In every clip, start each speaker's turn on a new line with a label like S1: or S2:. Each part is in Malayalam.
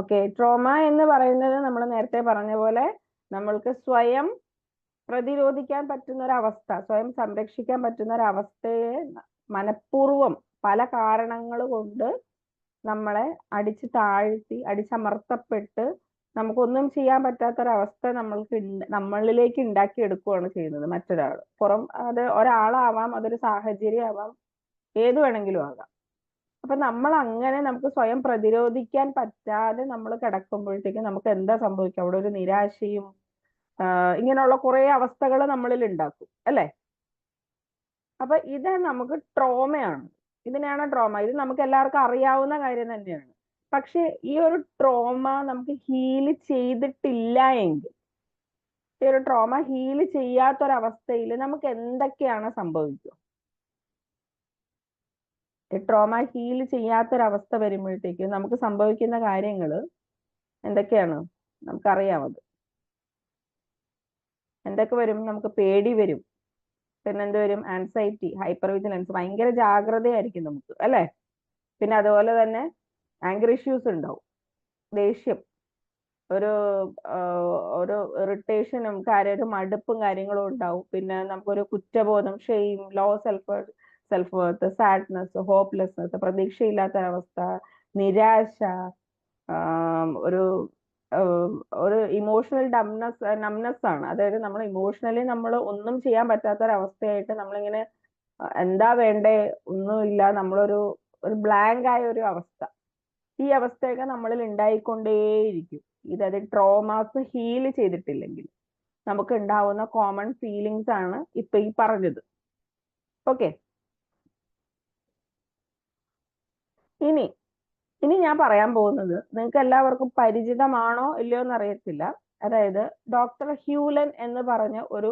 S1: ഓക്കെ, ട്രോമ എന്ന് പറയുന്നത് നമ്മൾ നേരത്തെ പറഞ്ഞ പോലെ നമ്മൾക്ക് സ്വയം പ്രതിരോധിക്കാൻ പറ്റുന്ന ഒരു അവസ്ഥ, സ്വയം സംരക്ഷിക്കാൻ പറ്റുന്ന ഒരു അവസ്ഥയെ മനഃപൂർവ്വം പല കാരണങ്ങൾ കൊണ്ട് നമ്മളെ അടിച്ചു താഴ്ത്തി അടിച്ചമർത്തപ്പെട്ട് നമുക്കൊന്നും ചെയ്യാൻ പറ്റാത്തൊരവസ്ഥ നമ്മളിലേക്ക് ഉണ്ടാക്കിയെടുക്കുകയാണ് ചെയ്യുന്നത് മറ്റൊരാൾ. അത് ഒരാളാവാം, അതൊരു സാഹചര്യം ആവാം, ഏത് വേണമെങ്കിലും ആകാം. അപ്പൊ നമ്മൾ അങ്ങനെ നമുക്ക് സ്വയം പ്രതിരോധിക്കാൻ പറ്റാതെ നമ്മൾ കിടക്കുമ്പോഴത്തേക്കും നമുക്ക് എന്താ സംഭവിക്കുക? അവിടെ ഒരു നിരാശയും ഇങ്ങനെയുള്ള കുറെ അവസ്ഥകൾ നമ്മളിൽ ഉണ്ടാക്കും, അല്ലെ? അപ്പൊ ഇത് നമുക്ക് ട്രോമയാണ്. ഇതിനെയാണ് ട്രോമ. ഇത് നമുക്ക് എല്ലാവർക്കും അറിയാവുന്ന കാര്യം തന്നെയാണ്. പക്ഷെ ഈ ഒരു ട്രോമ നമുക്ക് ഹീല് ചെയ്തിട്ടില്ല എങ്കിൽ, ഈ ഒരു ട്രോമ ഹീല് ചെയ്യാത്തൊരവസ്ഥയിൽ നമുക്ക് എന്തൊക്കെയാണ് സംഭവിക്കുക? ഈ ട്രോമ ഹീൽ ചെയ്യാത്തൊരവസ്ഥ വരുമ്പോഴത്തേക്ക് നമുക്ക് സംഭവിക്കുന്ന കാര്യങ്ങൾ എന്തൊക്കെയാണ്? നമുക്കറിയാം അത്. എന്തൊക്കെ വരും? നമുക്ക് പേടി വരും, പിന്നെ എന്ത് വരും? ആൻസൈറ്റി, ഹൈപ്പർ വിജിലൻസ്, ഭയങ്കര ജാഗ്രതയായിരിക്കും നമുക്ക്, അല്ലെ? പിന്നെ അതുപോലെ തന്നെ ആങ്കർ ഇഷ്യൂസ് ഉണ്ടാവും, ദേഷ്യം, ഒരു ഒരു ഇറിറ്റേഷനും ഒരു മടുപ്പും കാര്യങ്ങളും ഉണ്ടാവും. പിന്നെ നമുക്കൊരു കുറ്റബോധം, shame, low self worth, sadness, hopelessness, പ്രതീക്ഷയില്ലാത്തൊരവസ്ഥ, നിരാശ, ഒരു ഒരു ഇമോഷണൽ നംനെസ് ആണ്. അതായത് നമ്മൾ ഇമോഷണലി നമ്മൾ ഒന്നും ചെയ്യാൻ പറ്റാത്തൊരവസ്ഥയായിട്ട് നമ്മളിങ്ങനെ എന്താ വേണ്ടേ, ഒന്നുമില്ല, ഒരു ബ്ലാങ്ക് ആയ ഒരു അവസ്ഥ. ഈ അവസ്ഥയൊക്കെ നമ്മളിൽ ഉണ്ടായിക്കൊണ്ടേയിരിക്കും. ഇതത് ട്രോമാസ് ഹീൽ ചെയ്തിട്ടില്ലെങ്കിൽ നമുക്ക് ഉണ്ടാവുന്ന കോമൺ ഫീലിങ്സ് ആണ് ഇപ്പൊ ഈ പറഞ്ഞത്. ഓക്കെ, ഇനി ഇനി ഞാൻ പറയാൻ പോകുന്നത് നിങ്ങൾക്ക് എല്ലാവർക്കും പരിചിതമാണോ ഇല്ലയോ എന്ന് അറിയത്തില്ല. അതായത് ഡോക്ടർ ഹ്യൂലൻ എന്ന് പറഞ്ഞ ഒരു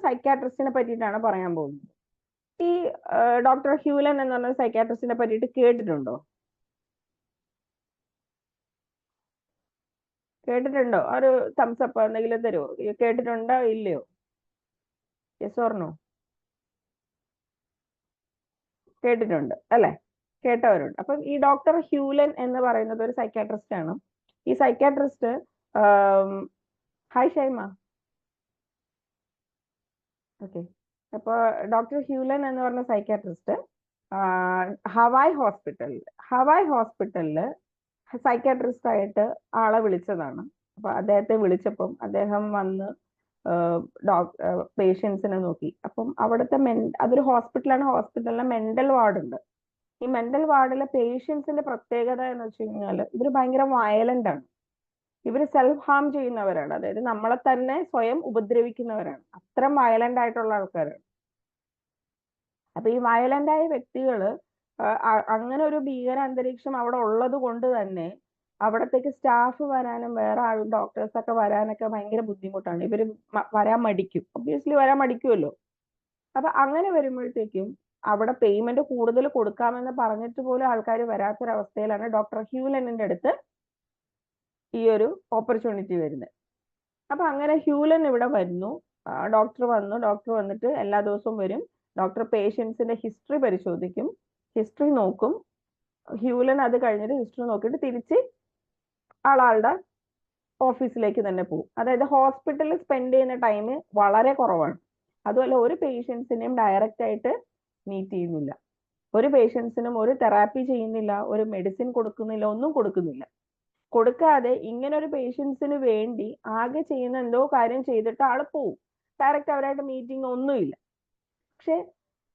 S1: സൈക്കാട്രിസ്റ്റിനെ പറ്റിയിട്ടാണ് പറയാൻ പോകുന്നത്. ഈ ഡോക്ടർ ഹ്യൂലൻ എന്ന് പറഞ്ഞ സൈക്കാട്രിസ്റ്റിനെ പറ്റിയിട്ട് കേട്ടിട്ടുണ്ടോ? കേട്ടിട്ടുണ്ടോ? ഒരു തംസ് അപ്പ് എന്തെങ്കിലും തരുമോ? കേട്ടിട്ടുണ്ടോ ഇല്ലയോ? Yes or no? കേട്ടിട്ടുണ്ട് അല്ലെ? കേട്ടവരുണ്ട്. അപ്പം ഈ ഡോക്ടർ ഹ്യൂലൻ എന്ന് പറയുന്നത് ഒരു സൈക്കാട്രിസ്റ്റ് ആണ്. ഈ സൈക്കാട്രിസ്റ്റ്, ഹായ് ഷൈമ. ഓക്കെ, അപ്പൊ ഡോക്ടർ ഹ്യൂലൻ എന്ന് പറഞ്ഞ സൈക്കാട്രിസ്റ്റ് ഹവായ് ഹോസ്പിറ്റലില് സൈക്കാട്രിസ്റ്റ് ആയിട്ട് ആളെ വിളിച്ചതാണ്. അപ്പൊ അദ്ദേഹത്തെ വിളിച്ചപ്പം അദ്ദേഹം വന്ന് പേഷ്യൻസിനെ നോക്കി. അപ്പം അവിടുത്തെ അതൊരു ഹോസ്പിറ്റലാണ്, ഹോസ്പിറ്റലിലെ മെന്റൽ വാർഡ് ഉണ്ട്. ഈ മെന്റൽ വാർഡിലെ പേഷ്യൻസിന്റെ പ്രത്യേകത എന്ന് വെച്ച് കഴിഞ്ഞാൽ ഇവര് ഭയങ്കര വയലന്റ് ആണ്. ഇവര് സെൽഫ് ഹാം ചെയ്യുന്നവരാണ്. അതായത് നമ്മളെ തന്നെ സ്വയം ഉപദ്രവിക്കുന്നവരാണ്. അത്രയും വയലന്റ് ആയിട്ടുള്ള ആൾക്കാരാണ്. അപ്പൊ ഈ വയലന്റ് ആയ വ്യക്തികള് അങ്ങനെ ഒരു ഭീകര അന്തരീക്ഷം അവിടെ ഉള്ളത് കൊണ്ട് തന്നെ അവിടത്തേക്ക് സ്റ്റാഫ് വരാനും വേറെ ഡോക്ടേഴ്സ് ഒക്കെ വരാനൊക്കെ ഭയങ്കര ബുദ്ധിമുട്ടാണ്. ഇവര് വരാൻ മടിക്കും, ഒബ്വിയസ്ലി വരാൻ മടിക്കുമല്ലോ. അപ്പൊ അങ്ങനെ വരുമ്പോഴത്തേക്കും അവിടെ പേയ്മെന്റ് കൂടുതൽ കൊടുക്കാമെന്ന് പറഞ്ഞിട്ട് പോലും ആൾക്കാർ വരാത്തൊരവസ്ഥയിലാണ് ഡോക്ടർ ഹ്യൂലനിന്റെ അടുത്ത് ഈ ഒരു ഓപ്പർച്യൂണിറ്റി വരുന്നത്. അപ്പൊ അങ്ങനെ ഹ്യൂലൻ ഇവിടെ വരുന്നു. ഡോക്ടർ വന്നിട്ട് എല്ലാ ദിവസവും വരും. ഡോക്ടർ പേഷ്യൻസിന്റെ ഹിസ്റ്ററി പരിശോധിക്കും, ഹിസ്റ്ററി നോക്കും. ഹ്യൂലൻ അത് കഴിഞ്ഞിട്ട് ഹിസ്റ്ററി നോക്കിയിട്ട് തിരിച്ച് ആളുടെ ഓഫീസിലേക്ക് തന്നെ പോകും. അതായത് ഹോസ്പിറ്റലിൽ സ്പെൻഡ് ചെയ്യുന്ന ടൈം വളരെ കുറവാണ്. അതുമല്ല ഒരു പേഷ്യൻസിനെയും ഡയറക്റ്റ് ആയിട്ട് മീറ്റ് ചെയ്യുന്നില്ല, ഒരു പേഷ്യൻസിനും ഒരു തെറാപ്പി ചെയ്യുന്നില്ല, ഒരു മെഡിസിൻ കൊടുക്കുന്നില്ല, ഒന്നും കൊടുക്കുന്നില്ല. കൊടുക്കാതെ ഇങ്ങനെ ഒരു പേഷ്യൻസിന് വേണ്ടി ആകെ ചെയ്യുന്ന എന്തോ കാര്യം ചെയ്തിട്ട് ആള് പോവും. ഡയറക്റ്റ് അവരായിട്ട് മീറ്റിംഗ് ഒന്നുമില്ല. പക്ഷെ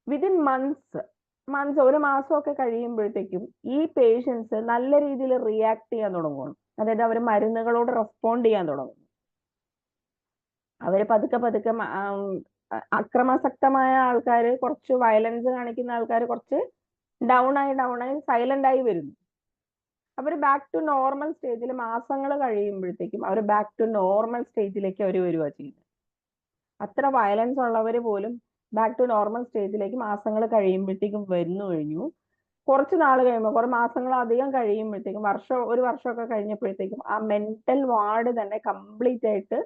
S1: വിതിൻ മന്ത്സ് ഒരു മാസമൊക്കെ കഴിയുമ്പോഴത്തേക്കും ഈ പേഷ്യൻസ് നല്ല രീതിയിൽ റിയാക്ട് ചെയ്യാൻ തുടങ്ങും. അതായത് അവർ മരുന്നുകളോട് റെസ്പോണ്ട് ചെയ്യാൻ തുടങ്ങും. അവര് പതുക്കെ അക്രമാസക്തമായ ആൾക്കാർ, കുറച്ച് വയലൻസ് കാണിക്കുന്ന ആൾക്കാർ കുറച്ച് ഡൗൺ ആയി സൈലന്റ് ആയി വരുന്നു. അവർ ബാക്ക് ടു നോർമൽ സ്റ്റേജിൽ മാസങ്ങൾ കഴിയുമ്പോഴത്തേക്കും അവർ ബാക്ക് ടു നോർമൽ സ്റ്റേജിലേക്ക് അവർ വരിക ചെയ്യുന്നത്. അത്ര വയലൻസ് ഉള്ളവർ പോലും ബാക്ക് ടു നോർമൽ സ്റ്റേജിലേക്ക് മാസങ്ങൾ കഴിയുമ്പോഴത്തേക്കും കഴിഞ്ഞു. കുറച്ച് നാൾ കഴിയുമ്പോൾ, കുറെ മാസങ്ങൾ അധികം കഴിയുമ്പോഴത്തേക്കും, ഒരു വർഷമൊക്കെ കഴിഞ്ഞപ്പോഴത്തേക്കും ആ മെന്റൽ വാർഡ് തന്നെ കംപ്ലീറ്റ് ആയിട്ട്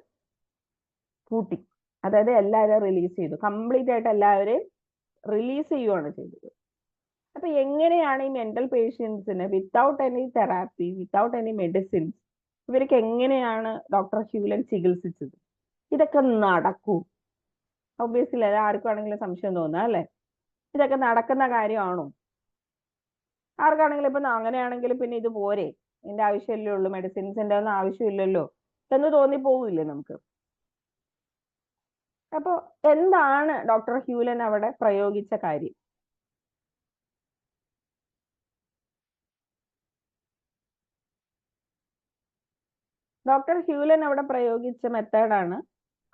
S1: പൂട്ടി. അതായത് എല്ലാവരും റിലീസ് ചെയ്തു, കംപ്ലീറ്റ് ആയിട്ട് എല്ലാവരെയും റിലീസ് ചെയ്യുകയാണ് ചെയ്തത്. അപ്പൊ എങ്ങനെയാണ് ഈ മെന്റൽ പേഷ്യൻസിന് without any therapy, without any medicines, ഇവർക്ക് എങ്ങനെയാണ് ഡോക്ടർ ഹ്യൂലൻ ചികിത്സിച്ചത്? ഇതൊക്കെ നടക്കൂ? ഒബ്വിയസ്ലി അത് ആർക്കാണെങ്കിലും സംശയം തോന്നാം അല്ലെ? ഇതൊക്കെ നടക്കുന്ന കാര്യമാണോ? ആർക്കാണെങ്കിലും ഇപ്പൊ അങ്ങനെയാണെങ്കിൽ പിന്നെ ഇത് പോരെ, ഇതിന്റെ ആവശ്യമല്ലേ ഉള്ളൂ, മെഡിസിൻസിന്റെ ഒന്നും ആവശ്യമില്ലല്ലോ എന്ന് തോന്നിപ്പോവില്ലേ നമുക്ക്? അപ്പൊ എന്താണ് ഡോക്ടർ ഹ്യൂലൻ അവിടെ പ്രയോഗിച്ച കാര്യം? ഡോക്ടർ ഹ്യൂലൻ അവിടെ പ്രയോഗിച്ച മെത്തേഡാണ്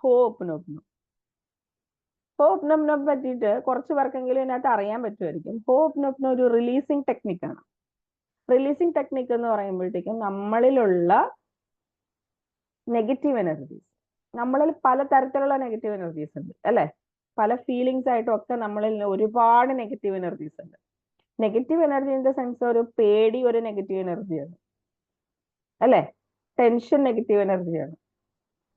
S1: ഹോപ്നോപ്നോ. ഹോപ്നോപ്നോ പറ്റിയിട്ട് കുറച്ച് പേർക്കെങ്കിലും ഇതിനകത്ത് അറിയാൻ പറ്റുമായിരിക്കും. ഹോപ്നോപ്നോ ഒരു റിലീസിങ് ടെക്നിക്കാണ്. റിലീസിങ് ടെക്നിക്ക് എന്ന് പറയുമ്പോഴത്തേക്കും നമ്മളിലുള്ള നെഗറ്റീവ് എനർജീസ്, നമ്മളിൽ പല തരത്തിലുള്ള നെഗറ്റീവ് എനർജീസ് ഉണ്ട് അല്ലെ? പല ഫീലിങ്സ് ആയിട്ടും ഒക്കെ നമ്മളിൽ ഒരുപാട് നെഗറ്റീവ് എനർജീസ് ഉണ്ട്. Negative energy in the sense ഒരു പേടി ഒരു നെഗറ്റീവ് എനർജിയാണ് അല്ലെ? ടെൻഷൻ നെഗറ്റീവ് എനർജിയാണ്.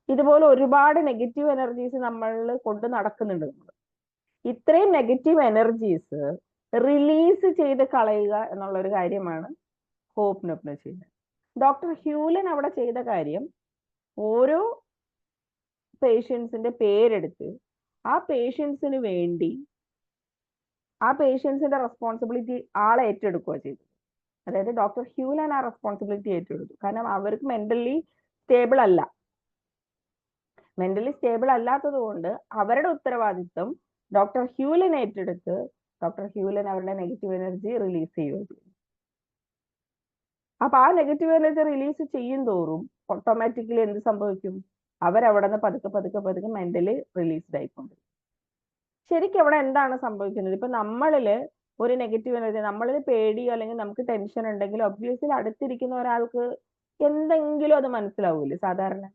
S1: ഇതുപോലെ ഒരുപാട് നെഗറ്റീവ് എനർജീസ് നമ്മളിൽ കൊണ്ട് നടക്കുന്നുണ്ട്. നമ്മൾ ഇത്രയും നെഗറ്റീവ് എനർജീസ് റിലീസ് ചെയ്ത് കളയുക എന്നുള്ള ഒരു കാര്യമാണ് ഹോപ്നോപ്നോ ചെയ്യുന്നത്. ഡോക്ടർ ഹ്യൂലൻ അവിടെ ചെയ്ത കാര്യം, ഓരോ പേഷ്യൻസിന്റെ പേരെടുത്ത് ആ പേഷ്യൻസിന് വേണ്ടി ആ പേഷ്യൻസിന്റെ റെസ്പോൺസിബിലിറ്റി ആളെ ഏറ്റെടുക്കുക ചെയ്തു. അതായത് ഡോക്ടർ ഹ്യൂലൻ ആ റെസ്പോൺസിബിലിറ്റി ഏറ്റെടുത്തു. കാരണം അവർക്ക് മെന്റലി സ്റ്റേബിൾ അല്ല. മെന്റലി സ്റ്റേബിൾ അല്ലാത്തത് കൊണ്ട് അവരുടെ ഉത്തരവാദിത്വം ഡോക്ടർ ഹ്യൂലൻ ഏറ്റെടുത്ത് ഡോക്ടർ ഹ്യൂലൻ അവരുടെ നെഗറ്റീവ് എനർജി റിലീസ് ചെയ്യുകയും ചെയ്യും. അപ്പൊ ആ നെഗറ്റീവ് എനർജി റിലീസ് ചെയ്യും തോറും ഓട്ടോമാറ്റിക്കലി എന്ത് സംഭവിക്കും? അവരവിടെ നിന്ന് പതുക്കെ പതുക്കെ പതുക്കെ മെന്റലി റിലീസ്ഡ് ആയിക്കൊണ്ടിരിക്കും. ശരിക്കും അവിടെ എന്താണ് സംഭവിക്കുന്നത്? ഇപ്പൊ നമ്മളില് ഒരു നെഗറ്റീവ് എനർജി, നമ്മളിൽ പേടിയോ അല്ലെങ്കിൽ നമുക്ക് ടെൻഷൻ ഉണ്ടെങ്കിൽ ഒബ്വിയസ്ലി അടുത്തിരിക്കുന്ന ഒരാൾക്ക് എന്തെങ്കിലും അത് മനസ്സിലാവൂലേ? സാധാരണ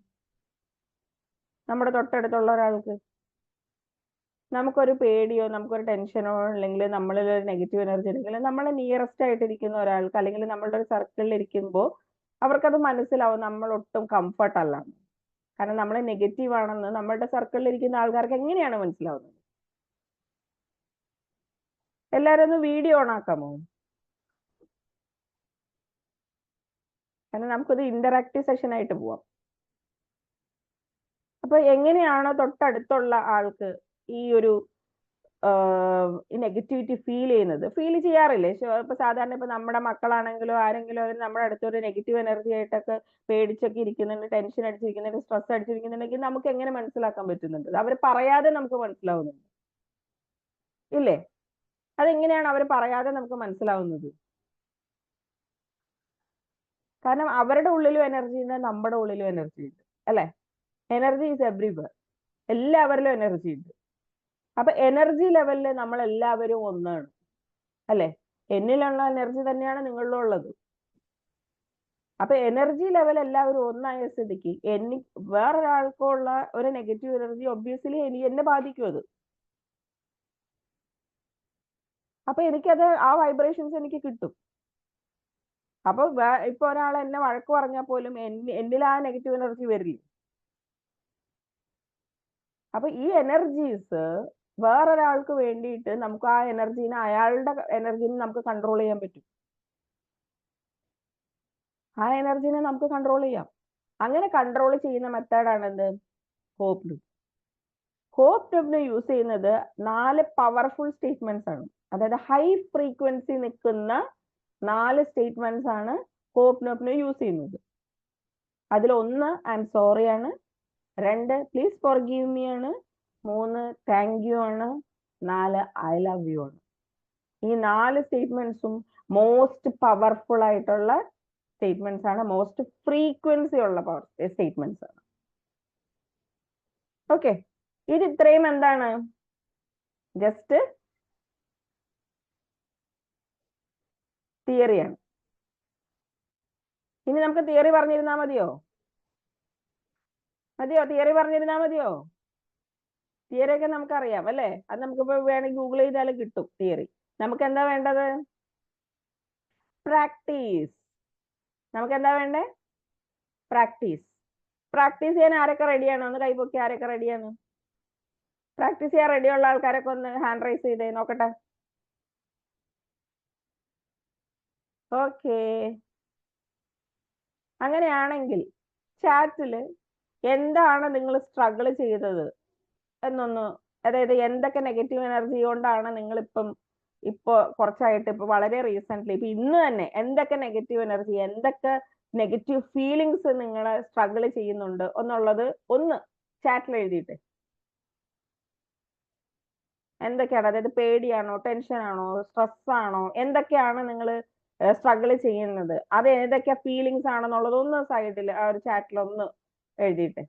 S1: നമ്മുടെ തൊട്ടടുത്തുള്ള ഒരാൾക്ക് നമുക്കൊരു പേടിയോ നമുക്കൊരു ടെൻഷനോ അല്ലെങ്കിൽ നമ്മളിൽ ഒരു നെഗറ്റീവ് എനർജി ഉണ്ടെങ്കിൽ നമ്മളെ നിയറസ്റ്റ് ആയിട്ടിരിക്കുന്ന ഒരാൾക്ക് അല്ലെങ്കിൽ നമ്മളുടെ ഒരു സർക്കിളിൽ ഇരിക്കുമ്പോൾ അവർക്കത് മനസ്സിലാവും നമ്മൾ ഒട്ടും കംഫർട്ട് അല്ല. കാരണം നമ്മൾ നെഗറ്റീവ് ആണെന്ന് നമ്മളുടെ സർക്കിളിൽ ഇരിക്കുന്ന ആൾക്കാർക്ക് എങ്ങനെയാണ് മനസ്സിലാവുന്നത്? എല്ലാവരും ഒന്ന് വീഡിയോ ഓൺ ആക്കാമോ? കാരണം നമുക്കൊരു ഇന്ററാക്റ്റീവ് സെഷൻ ആയിട്ട് പോവാം. അപ്പൊ എങ്ങനെയാണ് തൊട്ടടുത്തുള്ള ആൾക്ക് ഈ ഒരു നെഗറ്റിവിറ്റി ഫീൽ ചെയ്യുന്നത്? ഫീൽ ചെയ്യാറില്ലേ? ഇപ്പൊ സാധാരണ ഇപ്പൊ നമ്മുടെ മക്കളാണെങ്കിലോ ആരെങ്കിലും അവർ നമ്മുടെ അടുത്തൊരു നെഗറ്റീവ് എനർജി ആയിട്ടൊക്കെ പേടിച്ചൊക്കെ ഇരിക്കുന്നുണ്ട്, ടെൻഷൻ അടിച്ചിരിക്കുന്നുണ്ട്, സ്ട്രെസ് അടിച്ചിരിക്കുന്നുണ്ടെങ്കിൽ നമുക്ക് എങ്ങനെ മനസ്സിലാക്കാൻ പറ്റുന്നുണ്ട്? അവർ പറയാതെ നമുക്ക് മനസ്സിലാവുന്നുണ്ട് ഇല്ലേ? അതെങ്ങനെയാണ് അവർ പറയാതെ നമുക്ക് മനസ്സിലാവുന്നത്? കാരണം അവരുടെ ഉള്ളിലും എനർജി ഉണ്ട്, നമ്മുടെ ഉള്ളിലും എനർജി ഉണ്ട് അല്ലെ? Energy is everywhere. എല്ലാവരിലും എനർജി ഉണ്ട്. അപ്പൊ എനർജി ലെവലില് നമ്മൾ എല്ലാവരും ഒന്നാണ് അല്ലെ? എന്നിലുള്ള എനർജി തന്നെയാണ് നിങ്ങളിലും ഉള്ളത്. അപ്പൊ എനർജി ലെവൽ എല്ലാവരും ഒന്നായ സ്ഥിതിക്ക് വേറൊരാൾക്കുള്ള ഒരു നെഗറ്റീവ് എനർജി ഒബ്വിയസ്ലി എന്നെ ബാധിക്കും അത്. അപ്പൊ എനിക്കത് ആ വൈബ്രേഷൻസ് എനിക്ക് കിട്ടും. അപ്പൊ ഇപ്പൊ ഒരാൾ എന്നെ വഴക്ക് പറഞ്ഞാൽ പോലും എന്നിൽ ആ നെഗറ്റീവ് എനർജി വരില്ല. അപ്പൊ ഈ എനർജീസ് വേറൊരാൾക്ക് വേണ്ടിയിട്ട് നമുക്ക് ആ എനർജീനെ, അയാളുടെ എനർജീനെ നമുക്ക് കൺട്രോൾ ചെയ്യാൻ പറ്റും. ആ എനർജീനെ നമുക്ക് കൺട്രോൾ ചെയ്യാം. അങ്ങനെ കൺട്രോൾ ചെയ്യുന്ന മെത്തേഡാണ് എന്ത്? Hop loop. ഹോപ്പ് ലൂപ്പിന് യൂസ് ചെയ്യുന്നത് 4 പവർഫുൾ സ്റ്റേറ്റ്മെന്റ്സ് ആണ്. അതായത് ഹൈ ഫ്രീക്വൻസി നിൽക്കുന്ന 4 സ്റ്റേറ്റ്മെന്റ്സ് ആണ് ഹോപ്പ് ലൂപ്പിന് യൂസ് ചെയ്യുന്നത്. അതിൽ 1 ഐ എം സോറി ആണ്, 2 പ്ലീസ് ഫോർഗീവ് മീ ആണ്, 3 താങ്ക് യു ആണ്, 4 ഐ ലവ് യു ആണ്. ഈ 4 സ്റ്റേറ്റ്മെന്റ്സും മോസ്റ്റ് പവർഫുൾ ആയിട്ടുള്ള സ്റ്റേറ്റ്മെന്റ്സ് ആണ്, മോസ്റ്റ് ഫ്രീക്വൻസി ഉള്ള സ്റ്റേറ്റ്മെന്റ്സ് ആണ്. ഓക്കെ, ഇത് ഇത്രയും എന്താണ്? ജസ്റ്റ് തിയറിയാണ്. ഇനി നമുക്ക് തിയറി പറഞ്ഞിരുന്നാ മതിയോ? തിയറി പറഞ്ഞിരുന്നാ മതിയോ? തിയറി ഒക്കെ നമുക്കറിയാം അല്ലേ? അത് നമുക്കിപ്പോ വേണമെങ്കിൽ ഗൂഗിൾ ചെയ്താലും കിട്ടും തിയറി. നമുക്ക് എന്താ വേണ്ടത്? പ്രാക്ടീസ്. നമുക്ക് എന്താ വേണ്ടേ? പ്രാക്ടീസ്. പ്രാക്ടീസ് ചെയ്യാൻ ആരൊക്കെ റെഡിയാണ്? ഒന്ന് കൈപൊക്കി, ആരൊക്കെ റെഡിയാണ്? പ്രാക്ടീസ് ചെയ്യാൻ റെഡിയുള്ള ആൾക്കാരൊക്കെ ഒന്ന് ഹാൻഡ് റൈസ് ചെയ്തേ നോക്കട്ടെ. ഓക്കേ. അങ്ങനെയാണെങ്കിൽ ചാറ്റിൽ എന്താണ് നിങ്ങൾ സ്ട്രഗിൾ ചെയ്തത് എന്നൊന്ന്, അതായത് എന്തൊക്കെ നെഗറ്റീവ് എനർജി കൊണ്ടാണ് നിങ്ങൾ ഇപ്പൊ കുറച്ചായിട്ട്, ഇപ്പൊ വളരെ റീസെന്റ്, ഇപ്പൊ ഇന്ന് തന്നെ എന്തൊക്കെ നെഗറ്റീവ് എനർജി, എന്തൊക്കെ നെഗറ്റീവ് ഫീലിങ്സ് നിങ്ങളെ സ്ട്രഗിൾ ചെയ്യുന്നുണ്ട് എന്നുള്ളത് ഒന്ന് ചാറ്റിൽ എഴുതിയിട്ട്. എന്തൊക്കെയാണ്, അതായത് പേടിയാണോ, ടെൻഷൻ ആണോ, സ്ട്രെസ് ആണോ, എന്തൊക്കെയാണ് നിങ്ങൾ സ്ട്രഗിൾ ചെയ്യുന്നത്, അത് ഏതൊക്കെ ഫീലിങ്സ് ആണെന്നുള്ളത് ഒന്ന് സൈഡിൽ ആ ഒരു ചാറ്റിൽ ഒന്ന് എഴുതിയിട്ട്.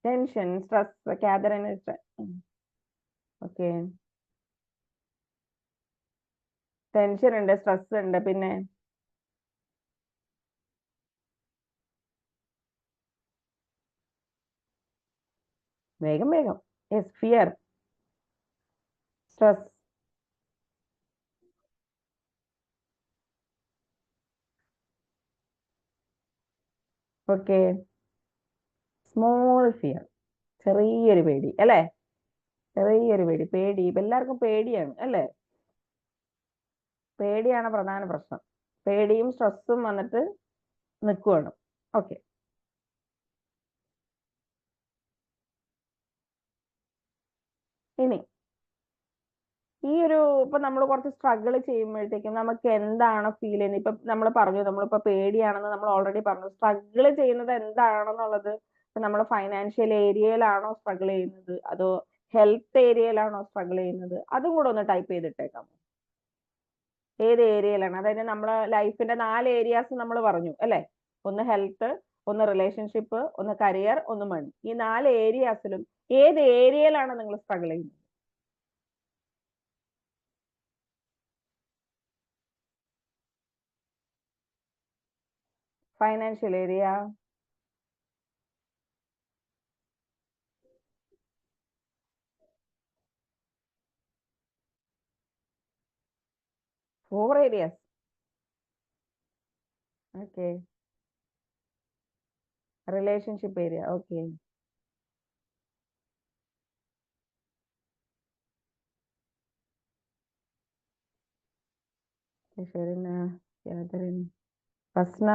S1: ടെൻഷൻ, സ്ട്രെസ്, കാതറിന്. ഓക്കെ. ടെൻഷൻ ഉണ്ട്, സ്ട്രെസ് ഉണ്ട്, പിന്നെ വേഗം വേഗം. Yes, fear, stress. Okay. Small fear, ചെറിയൊരു പേടി അല്ലേ? ചെറിയൊരു പേടി. പേടി ഇപ്പൊ എല്ലാവർക്കും പേടിയാണ് അല്ലേ? പേടിയാണ് പ്രധാന പ്രശ്നം. പേടിയും സ്ട്രെസ്സും വന്നിട്ട് നിൽക്കുവാണ്. ഓക്കെ. ഇനി ഈ ഒരു, ഇപ്പൊ നമ്മൾ കുറച്ച് സ്ട്രഗിൾ ചെയ്യുമ്പോഴത്തേക്കും നമുക്ക് എന്താണ് ഫീൽ ചെയ്യുന്നത്? ഇപ്പൊ നമ്മൾ പറഞ്ഞു, നമ്മളിപ്പോ പേടിയാണെന്ന് നമ്മൾ ഓൾറെഡി പറഞ്ഞു. സ്ട്രഗിൾ ചെയ്യുന്നത് എന്താണെന്നുള്ളത്, ഇപ്പൊ നമ്മൾ ഫൈനാൻഷ്യൽ ഏരിയയിലാണോ സ്ട്രഗിൾ ചെയ്യുന്നത്, അതോ ഹെൽത്ത് ഏരിയയിലാണോ സ്ട്രഗിൾ ചെയ്യുന്നത്? അതും കൂടെ ഒന്ന് ടൈപ്പ് ചെയ്തിട്ടേക്കാം. ഏത് ഏരിയയിലാണ്? അതായത് നമ്മളെ ലൈഫിന്റെ 4 ഏരിയാസ് നമ്മൾ പറഞ്ഞു അല്ലെ? ഒന്ന് ഹെൽത്ത്, ഒന്ന് റിലേഷൻഷിപ്പ്, ഒന്ന് കരിയർ, ഒന്ന് മണി. ഈ 4 ഏരിയാസിലും ഏത് ഏരിയയിലാണ് നിങ്ങൾ സ്ട്രഗിൾ ചെയ്യുന്നത്? Financial area. 4 areas. Okay. Relationship area. Okay. Sherina, Catherine, Fasna.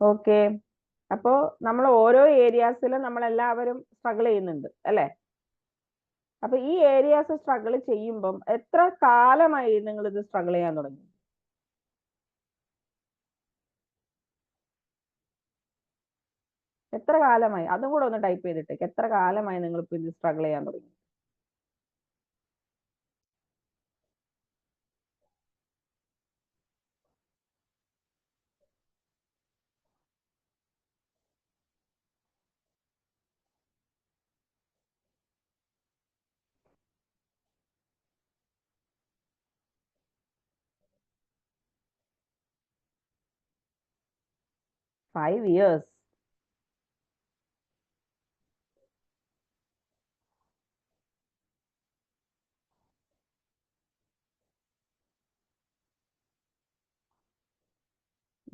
S1: Okay. അപ്പോ നമ്മൾ ഓരോ ഏരിയാസിലും നമ്മൾ എല്ലാവരും സ്ട്രഗിൾ ചെയ്യുന്നുണ്ട് അല്ലെ? അപ്പൊ ഈ ഏരിയാസ് സ്ട്രഗിൾ ചെയ്യുമ്പം എത്ര കാലമായി നിങ്ങൾ ഇത് സ്ട്രഗിൾ ചെയ്യാൻ തുടങ്ങി? എത്ര കാലമായി? അതും കൂടെ ഒന്ന് ടൈപ്പ് ചെയ്തിട്ടേക്ക്. എത്ര കാലമായി നിങ്ങൾ ഇപ്പൊ ഇത് സ്ട്രഗിൾ ചെയ്യാൻ തുടങ്ങി? 5 years.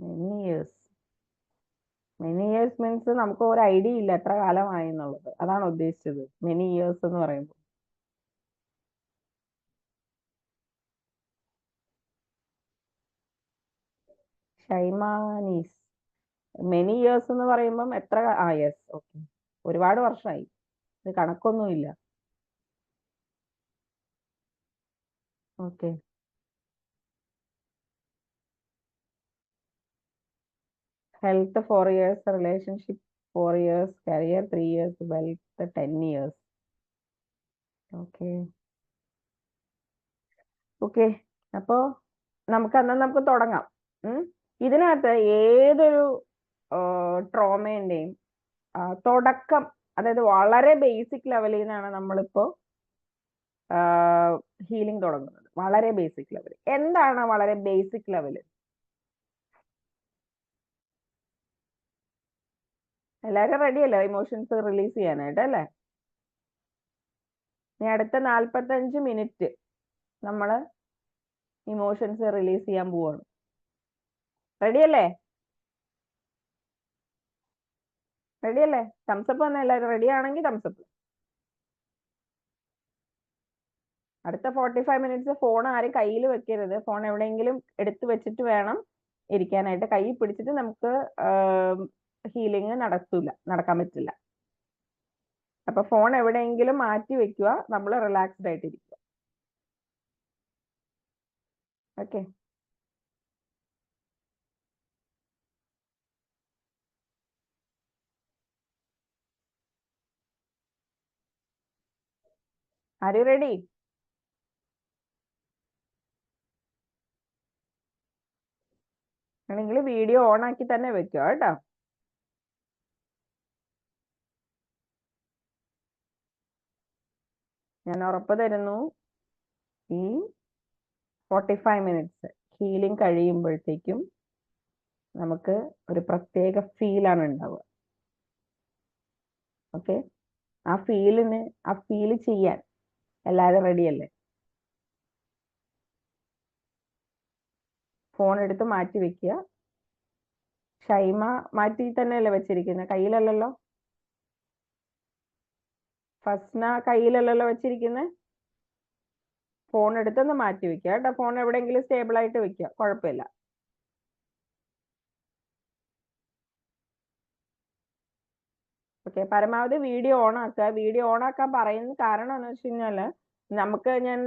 S1: Many years. Many years means നമുക്ക് ഒരു ഐഡിയ ഇല്ല എത്ര കാലമായി എന്നുള്ളത്. അതാണ് ഉദ്ദേശിച്ചത് മെനി ഇയേഴ്സ് എന്ന് പറയുമ്പോൾ. ഷൈമാനീസ്. മെനി ഇയേഴ്സ് എന്ന് പറയുമ്പം എത്ര, ആ യെസ്, ഓക്കെ. ഒരുപാട് വർഷമായി. ഇത് കണക്കൊന്നുമില്ല. Okay. Health 4 years, relationship 4 years, career 3 years, wealth 10 years. Okay. Okay. അപ്പോ നമുക്ക് തുടങ്ങാം. ഉം. ഇതിനകത്ത് ഏതൊരു ട്രോമേന്റെയും തുടക്കം, അതായത് വളരെ ബേസിക് ലെവലിൽ നിന്നാണ് നമ്മളിപ്പോ ഹീലിംഗ് തുടങ്ങുന്നത്. വളരെ ബേസിക് ലെവൽ. എന്താണ് വളരെ ബേസിക് ലെവൽ? എല്ലാവരും റെഡി അല്ലേ ഇമോഷൻസ് റിലീസ് ചെയ്യാനായിട്ട് അല്ലേ? ഇനി അടുത്ത 45 മിനിറ്റ് നമ്മള് ഇമോഷൻസ് റിലീസ് ചെയ്യാൻ പോവാണ്. റെഡി അല്ലേ? റെഡി അല്ലേ? തംസപ്പ് തന്നെ എല്ലാവരും റെഡി ആണെങ്കിൽ തംസപ്പ്. അടുത്ത 45 മിനിറ്റ്സ് ഫോൺ ആരും കയ്യിൽ വെക്കരുത്. ഫോൺ എവിടെയെങ്കിലും എടുത്തു വെച്ചിട്ട് വേണം ഇരിക്കാനായിട്ട്. കൈ പിടിച്ചിട്ട് നമുക്ക് ഹീലിംഗ് നടക്കാൻ പറ്റില്ല. അപ്പൊ ഫോൺ എവിടെയെങ്കിലും മാറ്റി വെക്കുക, നമ്മൾ റിലാക്സ്ഡ് ആയിട്ടിരിക്കുക. ഓക്കെ. Are you ready? ആണെങ്കിൽ വീഡിയോ ഓൺ ആക്കി തന്നെ വെക്കുക കേട്ടോ. ഞാൻ ഉറപ്പ് തരുന്നു, ഈ 45 മിനിറ്റ്സ് ഹീലിംഗ് കഴിയുമ്പോഴത്തേക്കും നമുക്ക് ഒരു പ്രത്യേക ഫീലാണ് ഉണ്ടാവുക. ഓക്കെ. ആ ഫീല് ചെയ്യാൻ എല്ലാവരും റെഡിയല്ലേ? ഫോൺ എടുത്ത് മാറ്റി വെക്കുക. ഷൈമ മാറ്റി തന്നെയല്ലേ വെച്ചിരിക്കുന്നത്, കയ്യിലല്ലല്ലോ? ഫസ്ന കയ്യിലല്ലല്ലോ വെച്ചിരിക്കുന്നത്? ഫോൺ എടുത്തൊന്ന് മാറ്റി വെക്കുക കേട്ടോ. ഫോൺ എവിടെയെങ്കിലും സ്റ്റേബിൾ ആയിട്ട് വെക്കുക, കുഴപ്പമില്ല. ഓക്കെ. പരമാവധി വീഡിയോ ഓൺ ആക്കുക. വീഡിയോ ഓൺ ആക്കാൻ പറയുന്ന കാരണം എന്ന് വെച്ച് കഴിഞ്ഞാല്, നമുക്ക് ഞാൻ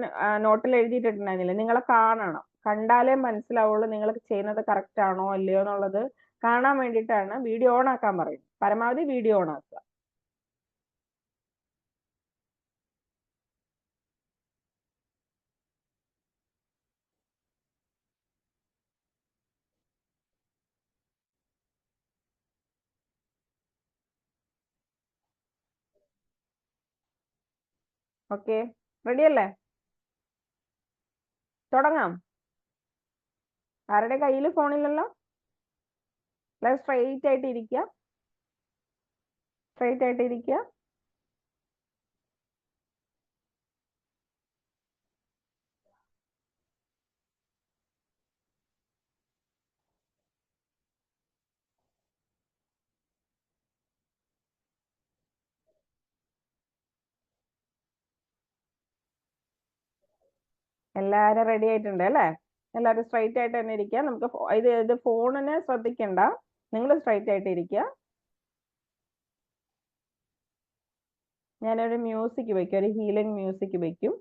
S1: നോട്ടിൽ എഴുതിയിട്ടുണ്ടായിരുന്നില്ല, നിങ്ങളെ കാണണം. കണ്ടാലേ മനസ്സിലാവുള്ളൂ നിങ്ങൾ ചെയ്യുന്നത് കറക്റ്റ് ആണോ അല്ലയോ എന്നുള്ളത് കാണാൻ വേണ്ടിയിട്ടാണ് വീഡിയോ ഓൺ ആക്കാൻ പറയുന്നത്. പരമാവധി വീഡിയോ ഓൺ ആക്കുക. ഓക്കെ. റെഡി അല്ലേ? തുടങ്ങാം. ആരുടെ കയ്യിൽ ഫോണില്ലല്ലോ? സ്ട്രെയിറ്റ് ആയിട്ട് ഇരിക്കുക. സ്ട്രെയിറ്റ് ആയിട്ട് ഇരിക്കുക. എല്ലാരും റെഡി ആയിട്ടുണ്ട് അല്ലേ? എല്ലാവരും സ്ട്രെയിറ്റ് ആയിട്ട് തന്നെ ഇരിക്കുക. നമുക്ക് ഇത് ഫോണിനെ ശ്രദ്ധിക്കണ്ട, നിങ്ങൾ സ്ട്രെയിറ്റ് ആയിട്ട് ഇരിക്കുക. ഞാനൊരു മ്യൂസിക് വെക്കും, ഒരു ഹീലിംഗ് മ്യൂസിക് വെക്കും.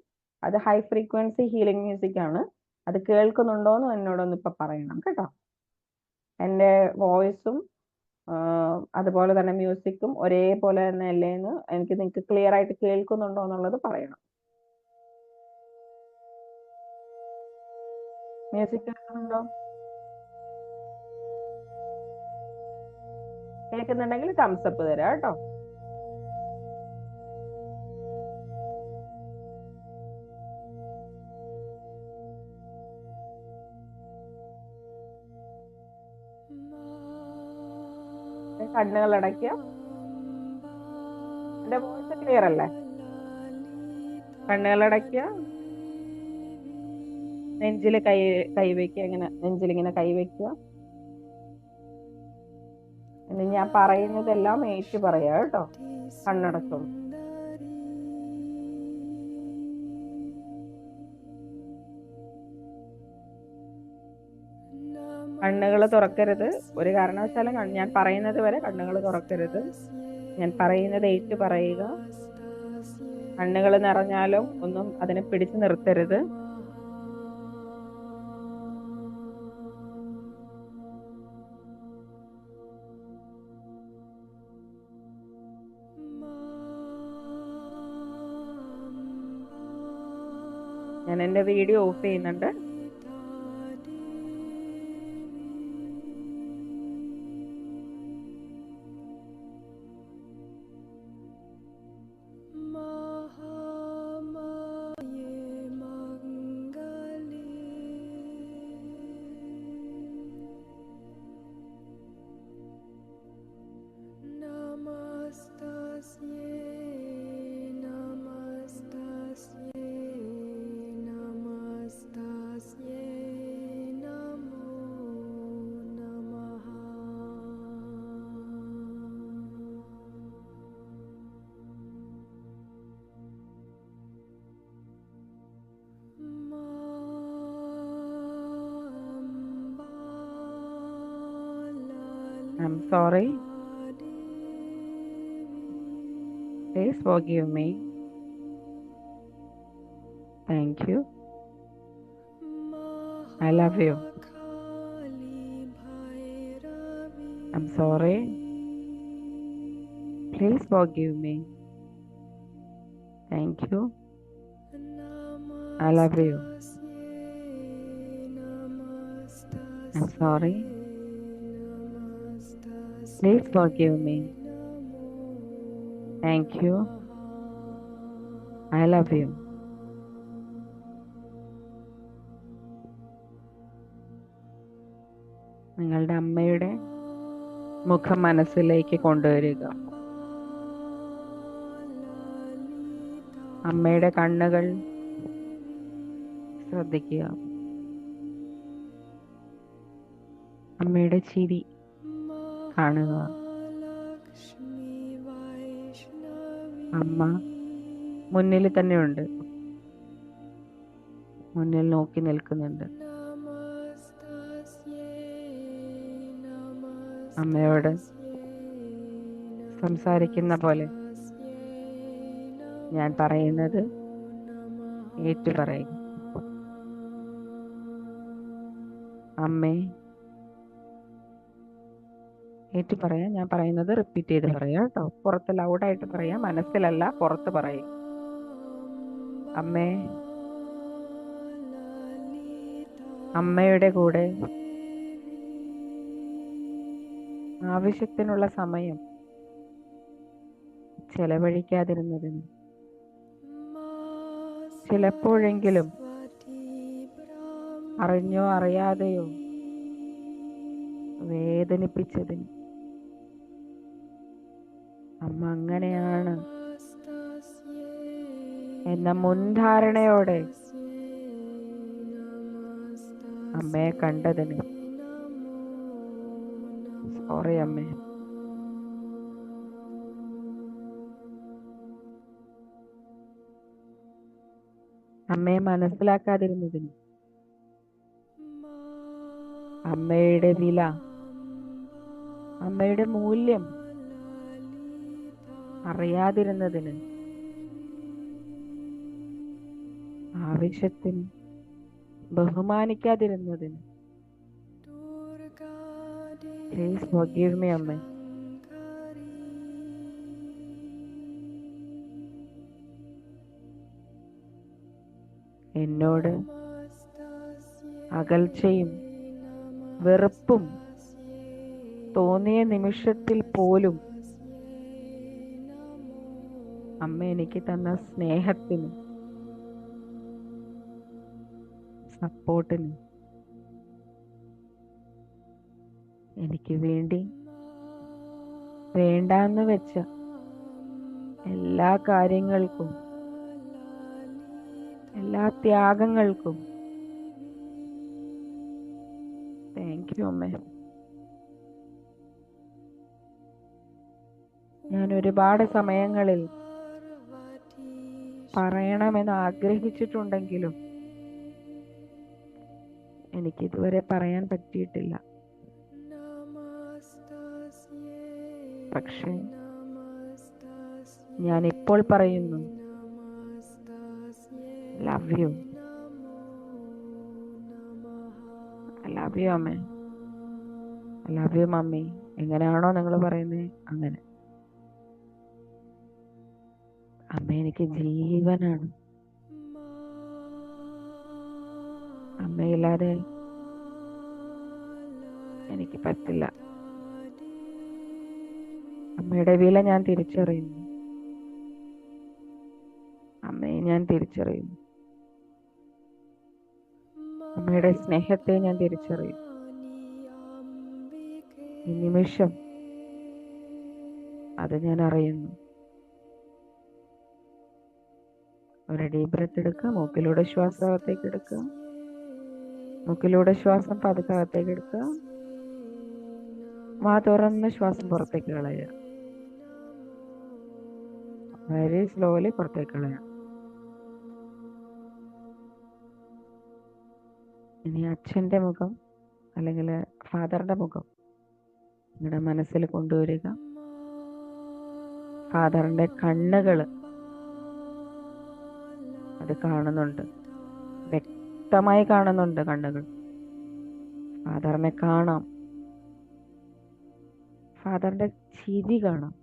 S1: അത് ഹൈ ഫ്രീക്വൻസി ഹീലിംഗ് മ്യൂസിക് ആണ്. അത് കേൾക്കുന്നുണ്ടോന്ന് എന്നോടൊന്ന് ഇപ്പൊ പറയണം കേട്ടോ. എൻ്റെ വോയിസും അതുപോലെ തന്നെ മ്യൂസിക്കും ഒരേപോലെ തന്നെ അല്ലേന്ന് നിങ്ങൾക്ക് ക്ലിയർ ആയിട്ട് കേൾക്കുന്നുണ്ടോ എന്നുള്ളത് പറയണം. മ്യൂസിക് കേൾക്കുന്നുണ്ടോ? കേൾക്കുന്നുണ്ടെങ്കിൽ തംസപ്പ് തരാം കേട്ടോ. കണ്ണുകൾ അടയ്ക്കുക. എന്റെ വോയിസ് ക്ലിയർ അല്ലേ? കണ്ണുകൾ അടയ്ക്കുക. നെഞ്ചില് കൈവയ്ക്കുക. ഇങ്ങനെ നെഞ്ചിലിങ്ങനെ കൈവയ്ക്കുക. ഇനി ഞാൻ പറയുന്നതെല്ലാം ഏറ്റു പറയാ കേട്ടോ. കണ്ണടച്ചോളൂ. കണ്ണുകൾ തുറക്കരുത്. ഒരു കാരണവശാലും ഞാൻ പറയുന്നത് വരെ കണ്ണുകൾ തുറക്കരുത്. ഞാൻ പറയുന്നത് ഏറ്റു പറയുക. കണ്ണുകൾ നിറഞ്ഞാലും ഒന്നും അതിനെ പിടിച്ചു നിർത്തരുത്. ഞാൻ എൻ്റെ വീഡിയോ ഓഫ് ചെയ്യുന്നുണ്ട്. I'm sorry. Please forgive me. Thank you. I love you. I'm sorry. Please forgive me. Thank you. I love you. I'm sorry. Please forgive me. Thank you. I love you. നിങ്ങളുടെ അമ്മയുടെ മുഖം മനസ്സിലേക്ക് കൊണ്ടുവരിക. അമ്മയുടെ കണ്ണുകൾ ശ്രദ്ധിക്കുക. അമ്മയുടെ ചിരി കാണുക. അമ്മ മുന്നിൽ തന്നെയുണ്ട്, മുന്നിൽ നോക്കി നിൽക്കുന്നുണ്ട്. അമ്മയോട് സംസാരിക്കുന്ന പോലെ ഞാൻ പറയുന്നത് ഏറ്റു പറയുക. അമ്മേ, ഏറ്റു പറയാം. ഞാൻ പറയുന്നത് റിപ്പീറ്റ് ചെയ്ത് പറയാം കേട്ടോ. പുറത്ത് ലൗഡായിട്ട് പറയാം, മനസ്സിലല്ല, പുറത്ത് പറയും. അമ്മേ, അമ്മയുടെ കൂടെ ആവശ്യത്തിനുള്ള സമയം ചെലവഴിക്കാതിരുന്നതിന് ചിലപ്പോഴെങ്കിലും അറിഞ്ഞോ അറിയാതെയോ വേദനിപ്പിച്ചതിന് അമ്മ അങ്ങനെയാണ് എന്ന മുൻധാരണയോടെ അമ്മയെ കണ്ടതിന് സോറി അമ്മേ. അമ്മയെ മനസ്സിലാക്കാതിരുന്നതിന്, അമ്മയുടെ വില, അമ്മയുടെ മൂല്യം അറിയാതിരുന്നതിന്, ആവശ്യത്തിന് ബഹുമാനിക്കാതിരുന്നതിന് പ്ലീസ് ഫോർഗീവ് മീ അമ്മേ. എന്നോട് അകൽച്ചയും വെറുപ്പും തോന്നിയ നിമിഷത്തിൽ പോലും അമ്മ എനിക്ക് തന്ന സ്നേഹത്തിന്, സപ്പോർട്ടിന്, എനിക്ക് വേണ്ടി വേണ്ടാന്ന് വെച്ച എല്ലാ കാര്യങ്ങൾക്കും, എല്ലാ ത്യാഗങ്ങൾക്കും താങ്ക് യു അമ്മേ. ഞാൻ ഒരുപാട് സമയങ്ങളിൽ പറയണമെന്ന് ആഗ്രഹിച്ചിട്ടുണ്ടെങ്കിലും എനിക്കിതുവരെ പറയാൻ പറ്റിയിട്ടില്ല. പക്ഷേ ഞാൻ ഇപ്പോൾ പറയുന്നു, love you. I love you അമ്മേ. I love you mummy. എങ്ങനെയാണോ നിങ്ങൾ പറയുന്നത് അങ്ങനെ. അമ്മ എനിക്ക് ജീവനാണ്. അമ്മയില്ലാതെ എനിക്ക് പറ്റില്ല. അമ്മയുടെ വില ഞാൻ തിരിച്ചറിയുന്നു. അമ്മയെ ഞാൻ തിരിച്ചറിയുന്നു. അമ്മയുടെ സ്നേഹത്തെ ഞാൻ തിരിച്ചറിയും. ഈ നിമിഷം അത് ഞാൻ അറിയുന്നു. ഒരു ഡീപ് ബ്രെത്ത് എടുക്കുക. മൂക്കിലൂടെ ശ്വാസം അകത്തേക്ക് എടുക്കുക. മൂക്കിലൂടെ ശ്വാസം പതുക്കെ അകത്തേക്ക് എടുക്കുക. വാ തുറന്ന് ശ്വാസം പുറത്തേക്ക് കളയുക. വെരി സ്ലോലി പുറത്തേക്ക് കളയാം. ഇനി അച്ഛൻ്റെ മുഖം അല്ലെങ്കിൽ ഫാദറിൻ്റെ മുഖം നിങ്ങളുടെ മനസ്സിൽ കൊണ്ടുവരിക. ഫാദറിന്റെ കണ്ണുകള് അത് കാണുന്നുണ്ട്, വ്യക്തമായി കാണുന്നുണ്ട് കണ്ണുകൾ. ഫാദറിനെ കാണാം, ഫാദറിന്റെ ചിരി കാണാം.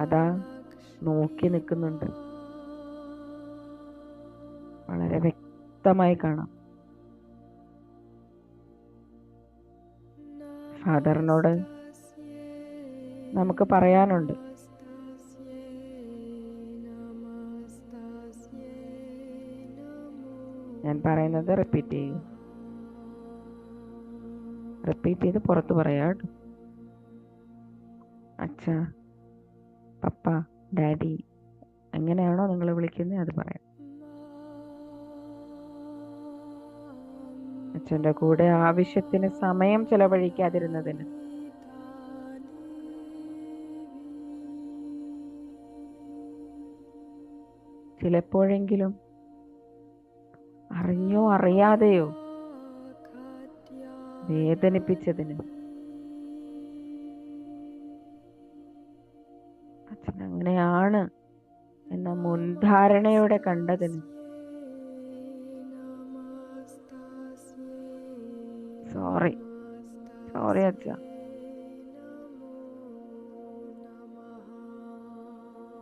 S1: അതാ നോക്കി നിൽക്കുന്നുണ്ട്, വളരെ വ്യക്തമായി കാണാം. ഫാദറിനോട് നമുക്ക് പറയാനുണ്ട്. ഞാൻ പറയുന്നത് റിപ്പീറ്റ് ചെയ്യും, റിപ്പീറ്റ് ചെയ്ത് പുറത്ത് പറയാം കേട്ടോ. അച്ഛ, പപ്പ, ഡാഡി, എങ്ങനെയാണോ നിങ്ങൾ വിളിക്കുന്നത് അത് പറയാം. അച്ഛൻ്റെ കൂടെ ആവശ്യത്തിന് സമയം ചെലവഴിക്കാതിരുന്നതിന്, ചിലപ്പോഴെങ്കിലും അറിഞ്ഞോ അറിയാതെയോ വേദനിപ്പിച്ചതിന്, അച്ഛൻ അങ്ങനെയാണ് എന്ന മുൻധാരണയോടെ കണ്ടതിന് സോറി, സോറി അച്ഛ.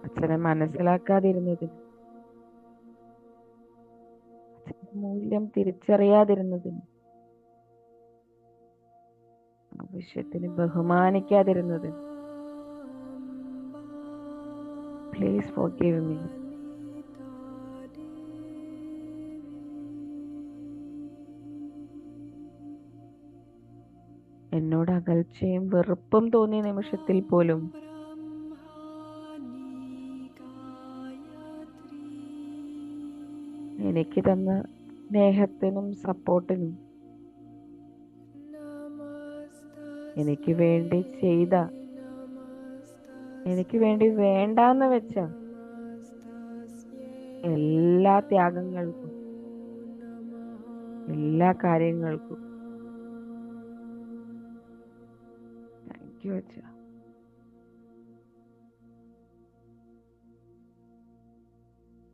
S1: അച്ഛനെ മനസ്സിലാക്കാതിരുന്നതിന്, അച്ഛന്റെ മൂല്യം തിരിച്ചറിയാതിരുന്നതിന്, ആവശ്യത്തിന് ബഹുമാനിക്കാതിരുന്നതിന്, പ്ലീസ് ഫോർഗീവ് മീ. എന്നോട് അകൽച്ചയും വെറുപ്പും തോന്നിയ നിമിഷത്തിൽ പോലും എനിക്ക് തന്ന സ്നേഹത്തിനും സപ്പോർട്ടിനും, എനിക്ക് വേണ്ടി ചെയ്ത, എനിക്ക് വേണ്ടി വേണ്ടാന്ന് വെച്ച എല്ലാ ത്യാഗങ്ങൾക്കും, എല്ലാ കാര്യങ്ങൾക്കും താങ്ക് യു അച്ഛ.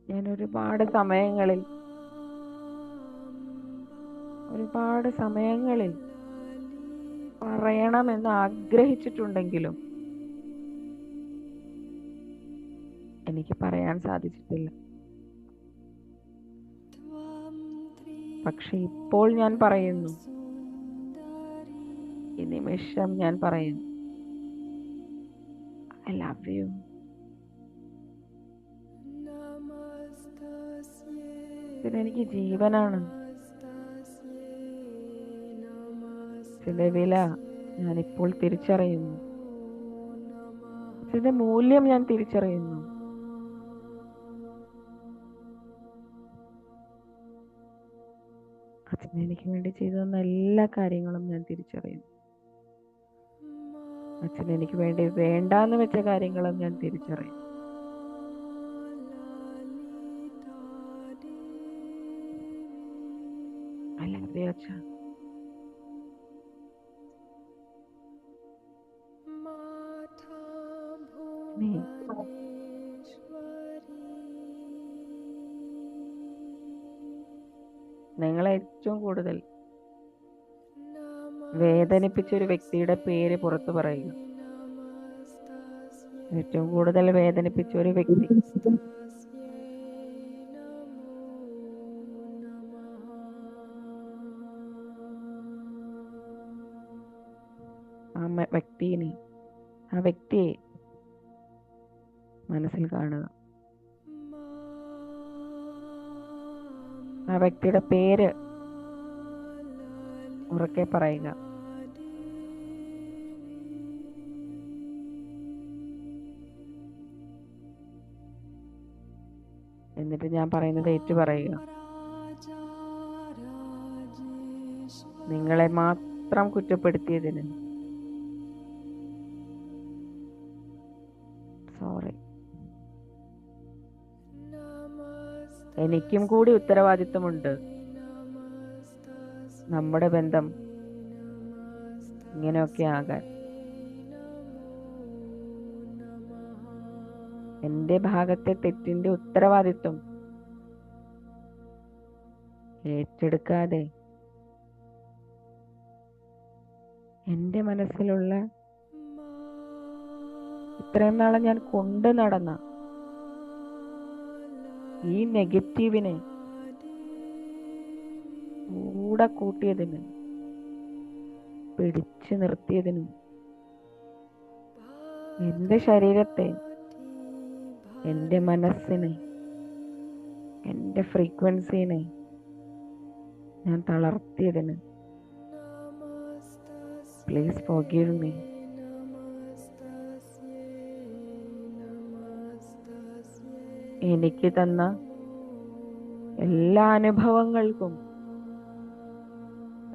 S1: ഞാൻ ഒരുപാട് സമയങ്ങളിൽ പറയണമെന്ന് ആഗ്രഹിച്ചിട്ടുണ്ടെങ്കിലും എനിക്ക് പറയാൻ സാധിച്ചിട്ടില്ല. പക്ഷെ ഇപ്പോൾ ഞാൻ പറയുന്നു, ഈ നിമിഷം ഞാൻ പറയുന്നു, ഐ ലവ് യു. ഇതിനെനിക്ക് ജീവനാണ്. ഇതിന്റെ വില ഞാനിപ്പോൾ തിരിച്ചറിയുന്നു, ഇതിന്റെ മൂല്യം ഞാൻ തിരിച്ചറിയുന്നു. അച്ഛൻ എനിക്ക് വേണ്ടി ചെയ്തു തന്ന എല്ലാ കാര്യങ്ങളും ഞാൻ തിരിച്ചറിയുന്നു. അച്ഛൻ എനിക്ക് വേണ്ടി വേണ്ടാന്ന് വെച്ച കാര്യങ്ങളും ഞാൻ തിരിച്ചറിയുന്നു. ഐ ലവ് യു അച്ഛ. നിങ്ങളെ ഏറ്റവും കൂടുതൽ വേദനിപ്പിച്ച ഒരു വ്യക്തിയുടെ പേര് പുറത്തു പറയുക. ഏറ്റവും കൂടുതൽ വേദനിപ്പിച്ച ഒരു വ്യക്തി, ആ വ്യക്തിയെ മനസ്സിൽ കാണുക. ആ വ്യക്തിയുടെ പേര് ഉറക്കെ പറയുക. എന്നിട്ട് ഞാൻ പറയുന്നത് ഏറ്റു പറയുക. നിങ്ങളെ മാത്രം കുറ്റപ്പെടുത്തിയതിന് സോറി. എനിക്കും കൂടി ഉത്തരവാദിത്വമുണ്ട് നമ്മുടെ ബന്ധം ഇങ്ങനെയൊക്കെ ആകാൻ. എൻ്റെ ഭാഗത്തെ തെറ്റിന്റെ ഉത്തരവാദിത്വം ഏറ്റെടുക്കാതെ എൻ്റെ മനസ്സിലുള്ള ഇത്രയും നാളെ ഞാൻ കൊണ്ടു നടന്ന ഈ നെഗറ്റീവിനെ കൂടെ കൂട്ടിയതിന്, പിടിച്ചു നിർത്തിയതിനും, എൻ്റെ ശരീരത്തെ, എൻ്റെ മനസ്സിനെ, എൻ്റെ ഫ്രീക്വൻസിനെ ഞാൻ തളർത്തിയതിന് പ്ലീസ് ഫോർഗീവ് മീ. എനിക്ക് തന്ന എല്ലാ അനുഭവങ്ങൾക്കും,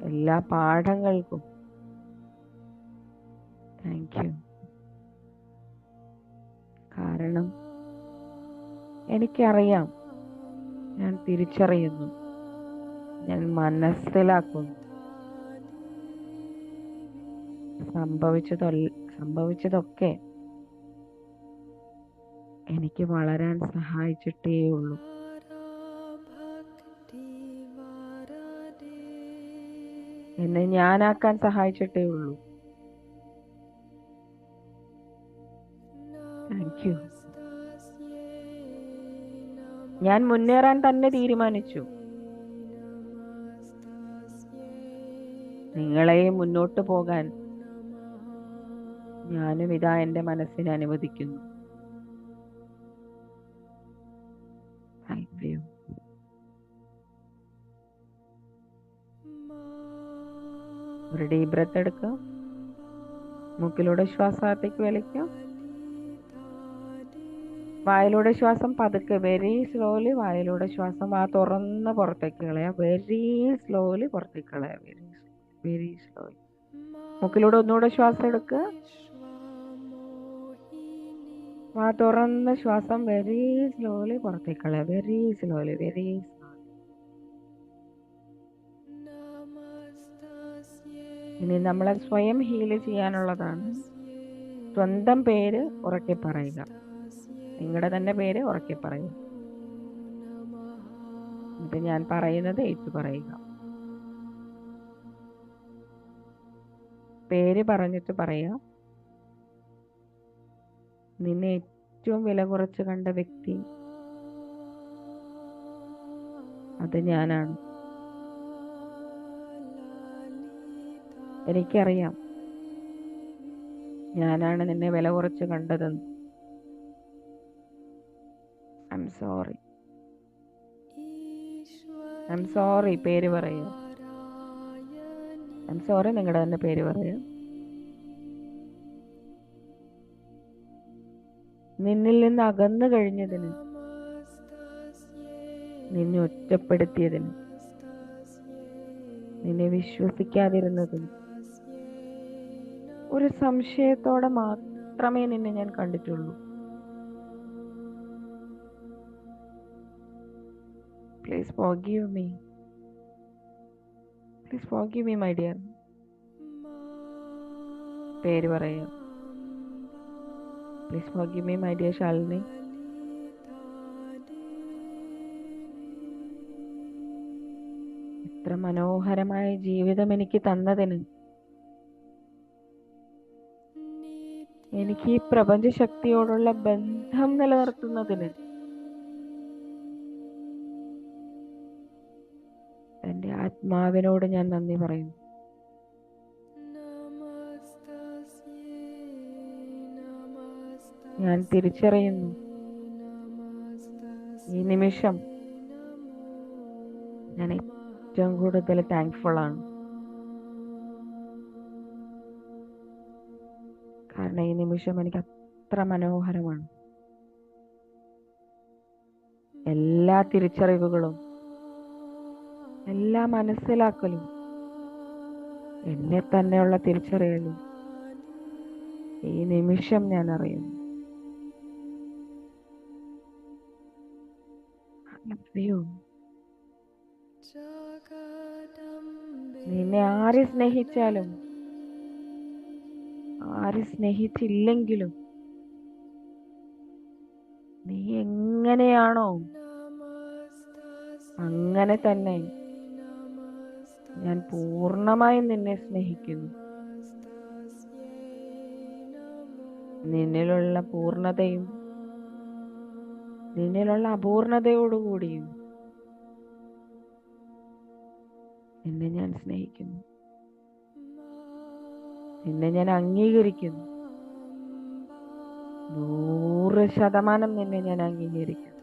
S1: എല്ലാ പാഠങ്ങൾക്കും താങ്ക് യു. കാരണം എനിക്കറിയാം, ഞാൻ തിരിച്ചറിയുന്നു, ഞാൻ മനസ്സിലാക്കുന്നു സംഭവിച്ചതൊക്കെ എനിക്ക് വളരാൻ സഹായിച്ചിട്ടേ ഉള്ളൂ. എന്നെ ഞാനാക്കാൻ സഹായിച്ചിട്ടേ ഉള്ളൂ. Thank you. ഞാൻ മുന്നേറാൻ തന്നെ തീരുമാനിച്ചു. നിങ്ങളെ മുന്നോട്ട് പോകാൻ ഞാനും ഇതാ എൻ്റെ മനസ്സിനെ അനുവദിക്കുന്നു. Thank you. ഒരു ഡീപ് ബ്രെത്ത് എടുക്കുക. മൂക്കിലൂടെ ശ്വാസം അകത്തേക്ക് വലിക്കുക. വായിലൂടെ ശ്വാസം പതുക്കെ, വെരി സ്ലോലി വായിലൂടെ ശ്വാസം തുറന്ന് പുറത്തേക്ക് കളയാം. വെരി സ്ലോലി പുറത്തേക്ക് കളയാം. Very slowly. മൂക്കിലൂടെ ഒന്നുകൂടെ ശ്വാസം എടുക്കുക. തുറന്ന് ശ്വാസം വെരി സ്ലോലി പുറത്തേക്ക് കളയാം. Very slowly, very slowly. ഇനി നമ്മളെ സ്വയം ഹീല് ചെയ്യാനുള്ളതാണ്. സ്വന്തം പേര് ഉറക്കെ പറയുക. നിങ്ങളുടെ തന്നെ പേര് ഉറക്കെ പറയുക. ഇത് ഞാൻ പറയുന്നത് ഏറ്റു പറയുക. പേര് പറഞ്ഞിട്ട് പറയാം. നിന്നെ ഏറ്റവും വില കുറച്ച് കണ്ട വ്യക്തി അത് ഞാനാണ്. എനിക്കറിയാം, ഞാനാണ് നിന്നെ വില കുറച്ച് കണ്ടതെന്ന്. I am sorry. പേര് പറയൂ. I am sorry. നിങ്ങളുടെ തന്നെ പേര് പറയൂ. നിന്നിൽ നിന്ന് അകന്നു കഴിഞ്ഞതിന്, നിന്നെ ഒറ്റപ്പെടുത്തിയതിന്, നിന്നെ വിശ്വസിക്കാതിരുന്നതിന്, ഒരു സംശയത്തോടെ മാത്രമേ നിന്നെ ഞാൻ കണ്ടിട്ടുള്ളൂ. Please forgive me. Please forgive me, my dear. പേര് പറയൂ. Please forgive me, my dear Shalini. ഇത്ര മനോഹരമായ ജീവിതം എനിക്ക് തന്നതിന്, എനിക്ക് ഈ പ്രപഞ്ച ശക്തിയോടുള്ള ബന്ധം നിലനിർത്തുന്നതിന്, എൻ്റെ ആത്മാവിനോട് ഞാൻ നന്ദി പറയുന്നു. ഞാൻ തിരിച്ചറിയുന്നു, ഈ നിമിഷം ഞാൻ ഏറ്റവും കൂടുതൽ താങ്ക്ഫുൾ ആണ്. കാരണം ഈ നിമിഷം എനിക്ക് അത്ര മനോഹരമാണ്. എല്ലാ തിരിച്ചറിവുകളും, എല്ലാ മനസ്സിലാക്കലും, എന്നെ തന്നെയുള്ള തിരിച്ചറിയലും ഈ നിമിഷം ഞാൻ അറിയുന്നു. നിന്നെ ആര് സ്നേഹിച്ചാലും ആര് സ്നേഹിച്ചില്ലെങ്കിലും നീ എങ്ങനെയാണോ അങ്ങനെ തന്നെ ഞാൻ പൂർണ്ണമായും നിന്നെ സ്നേഹിക്കുന്നു. നിന്നിലുള്ള പൂർണ്ണതയും നിന്നിലുള്ള അപൂർണതയോടുകൂടിയും നിന്നെ ഞാൻ സ്നേഹിക്കുന്നു. നിന്നെ ഞാൻ അംഗീകരിക്കുന്നു. 100% നിന്നെ ഞാൻ അംഗീകരിക്കുന്നു.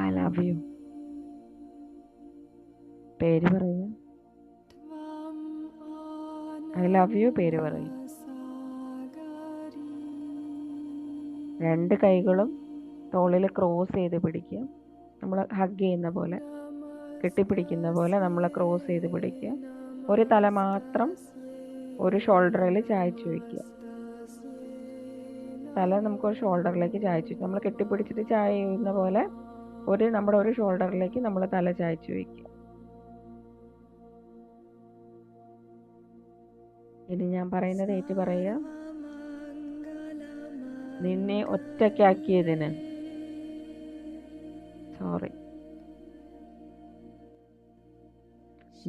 S1: I love U. പേര് പറയുക. ഐ ലവ് യു പേര് പറയും. 2 കൈകളും തോളിൽ ക്രോസ് ചെയ്ത് പിടിക്കുക. നമ്മൾ ഹഗ് ചെയ്യുന്ന പോലെ, കെട്ടിപ്പിടിക്കുന്ന പോലെ നമ്മൾ ക്രോസ് ചെയ്ത് പിടിക്കുക. ഒരു തല മാത്രം ഒരു ഷോൾഡറിൽ ചായച്ചു വയ്ക്കുക. തല നമുക്ക് ഒരു ഷോൾഡറിലേക്ക് ചായച്ചു, നമ്മൾ കെട്ടിപ്പിടിച്ചിട്ട് ചായ ചെയ്യുന്ന പോലെ നമ്മുടെ ഒരു ഷോൾഡറിലേക്ക് നമ്മൾ തല ചായച്ചു വയ്ക്കുക. ഇനി ഞാൻ പറയുന്നത് ഏറ്റു പറയുക. നിന്നെ ഒറ്റയ്ക്കാക്കിയതിന് സോറി.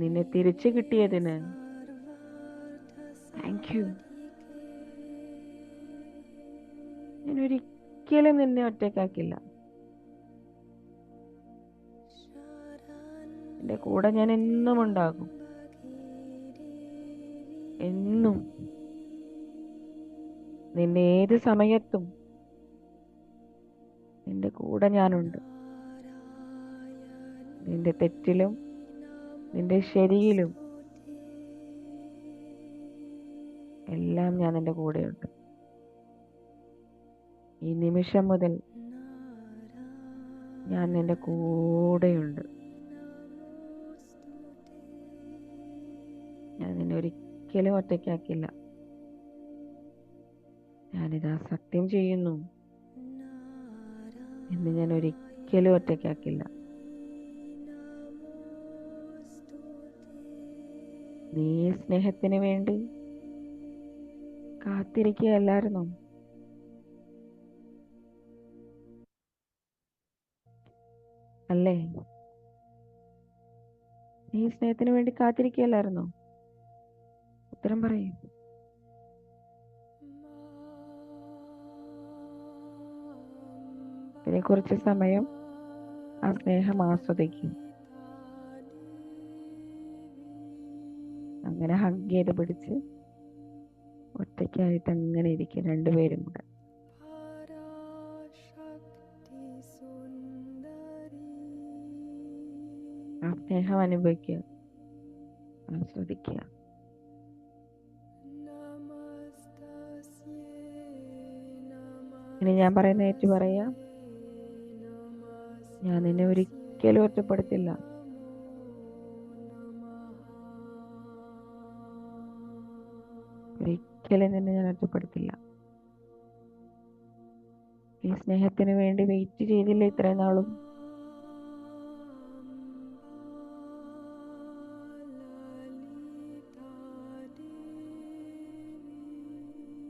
S1: നിന്നെ തിരിച്ചു കിട്ടിയതിന് താങ്ക് യു. ഞാൻ ഒരിക്കലും നിന്നെ ഒറ്റയ്ക്കാക്കില്ല. എൻ്റെ കൂടെ ഞാൻ എന്നും ഉണ്ടാകും. എന്നും നിന്റെ ഏത് സമയത്തും നിന്റെ കൂടെ ഞാനുണ്ട്. നിന്റെ തെറ്റിലും നിന്റെ ശരിയിലും എല്ലാം ഞാൻ നിന്റെ കൂടെയുണ്ട്. ഈ നിമിഷം മുതൽ ഞാൻ നിന്റെ കൂടെയുണ്ട്. ഞാൻ നിന്നെ ഒരിക്കലും ഒറ്റയ്ക്കാക്കില്ല. ഞാനിതാ സത്യം ചെയ്യുന്നു, എന്നെ ഞാൻ ഒരിക്കലും ഒറ്റയ്ക്കാക്കില്ല. നീ സ്നേഹത്തിന് വേണ്ടി കാത്തിരിക്കുകയല്ലായിരുന്നോ? അല്ലേ? നീ സ്നേഹത്തിന് വേണ്ടി കാത്തിരിക്കുകയല്ലായിരുന്നോ? ഉത്തരം പറയൂ. പിന്നെ കുറച്ച് സമയം ആ സ്നേഹം ആസ്വദിക്കും. അങ്ങനെ ഹഗ് ചെയ്ത് പിടിച്ച് ഒറ്റയ്ക്കായിട്ട് അങ്ങനെ ഇരിക്കും രണ്ടുപേരും കൂടെ. ആ സ്നേഹം അനുഭവിക്കുക, ആസ്വദിക്കുക. ഇനി ഞാൻ പറയുന്ന ഏറ്റു പറയാ. ഞാൻ നിന്നെ ഒരിക്കലും ഒറ്റപ്പെടുത്തില്ല. ഒരിക്കലും നിന്നെ ഞാൻ ഒറ്റപ്പെടുത്തില്ല. ഈ സ്നേഹത്തിന് വേണ്ടി വെയിറ്റ് ചെയ്തില്ല ഇത്രയും നാളും.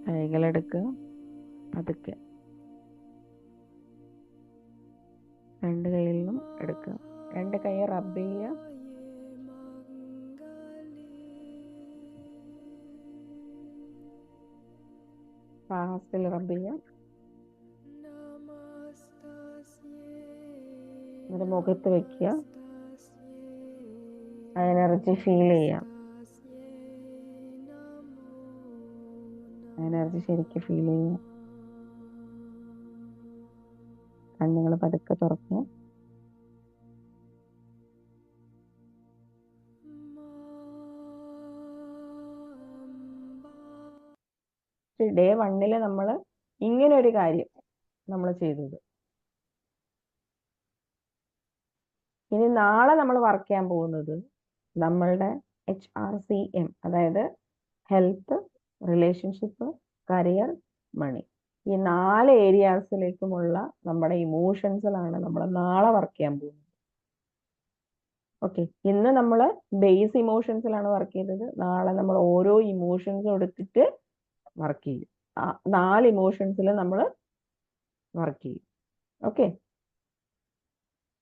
S1: കൈകളെടുക്കുക, പതുക്കെ 2 കൈയിൽ നിന്നും എടുക്കുക. 2 കൈ റബ്ബ് ചെയ്യുക. ഫാസ്റ്റിൽ റബ്ബ് ചെയ്യുക. എന്നിട്ട് മുഖത്ത് വെക്കുക. ആ എനർജി ഫീൽ ചെയ്യാം. എനർജി ശരിക്കും ഫീൽ ചെയ്യുക. കണ്ണുകൾ പതുക്കെ തുറക്കുക. ഡേ 1 നമ്മൾ ഇങ്ങനെ ഒരു കാര്യം നമ്മൾ ചെയ്തത്. ഇനി നാളെ നമ്മൾ വർക്ക് ചെയ്യാൻ പോകുന്നത് നമ്മളുടെ HRCM, അതായത് ഹെൽത്ത്, റിലേഷൻഷിപ്പ്, കരിയർ, മണി, ഈ 4 ഏരിയാസിലേക്കുമുള്ള നമ്മുടെ ഇമോഷൻസിലാണ് നമ്മൾ നാളെ വർക്ക് ചെയ്യാൻ പോകുന്നത്. ഓക്കെ, ഇന്ന് നമ്മൾ ബേസ് ഇമോഷൻസിലാണ് വർക്ക് ചെയ്തത്. നാളെ നമ്മൾ ഓരോ ഇമോഷൻസും എടുത്തിട്ട് വർക്ക് ചെയ്യും. 4 ഇമോഷൻസിൽ നമ്മൾ വർക്ക് ചെയ്യും. ഓക്കെ,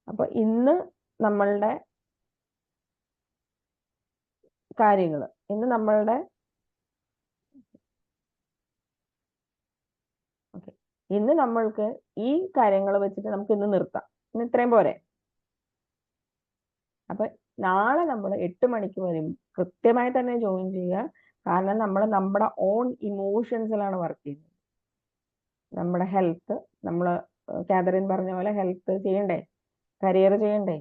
S1: അപ്പൊ ഇന്ന് നമ്മളുടെ കാര്യങ്ങൾ, ഇന്ന് നമ്മളുടെ ഇന്ന് നമ്മൾക്ക് ഈ കാര്യങ്ങൾ വെച്ചിട്ട് നമുക്ക് ഇന്ന് നിർത്താം. ഇന്ന് ഇത്രയും പോരെ. അപ്പൊ നാളെ നമ്മൾ 8 മണിക്ക് വരും, കൃത്യമായി തന്നെ ജോയിൻ ചെയ്യുക. കാരണം നമ്മൾ നമ്മുടെ ഓൺ ഇമോഷൻസിലാണ് വർക്ക് ചെയ്യുന്നത്. നമ്മുടെ ഹെൽത്ത്, നമ്മൾ കാതറിൻ പറഞ്ഞ പോലെ ഹെൽത്ത് ചെയ്യണ്ടേ, കരിയർ ചെയ്യണ്ടേ,